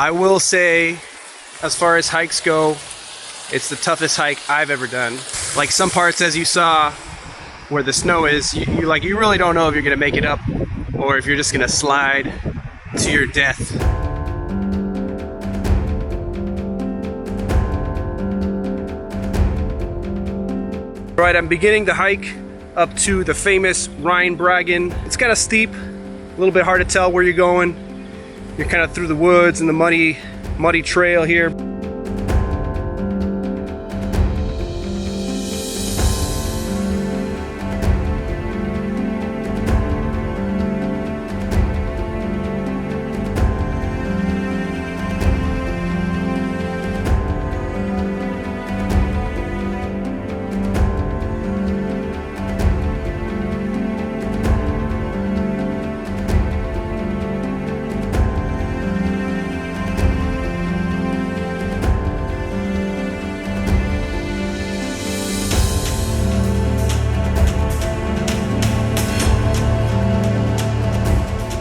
I will say, as far as hikes go, it's the toughest hike I've ever done. Like some parts, as you saw, where the snow is, you really don't know if you're gonna make it up or if you're just gonna slide to your death. All right, I'm beginning the hike up to the famous Reinebringen. It's kind of steep, a little bit hard to tell where you're going. You're kind of through the woods and the muddy trail here.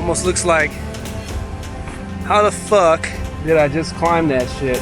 Almost looks like, how the fuck did I just climb that shit?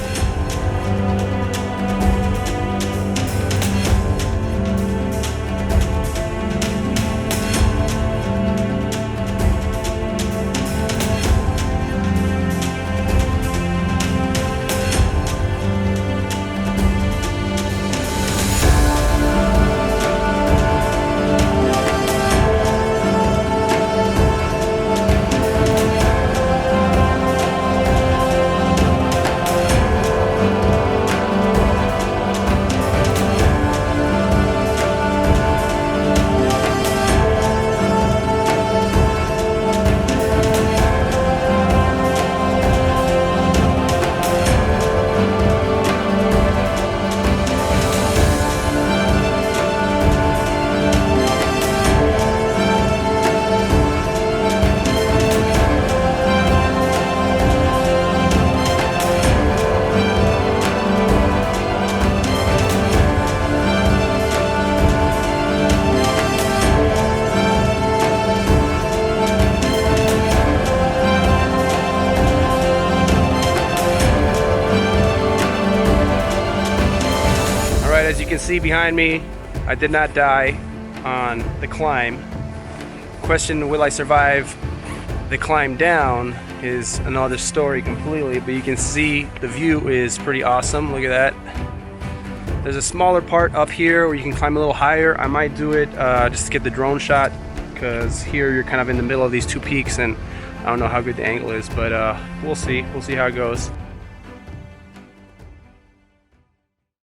As you can see behind me, I did not die on the climb. Question, will I survive the climb down, is another story completely, but you can see the view is pretty awesome. Look at that. There's a smaller part up here where you can climb a little higher. I might do it just to get the drone shot, because here you're kind of in the middle of these two peaks and I don't know how good the angle is, but we'll see how it goes.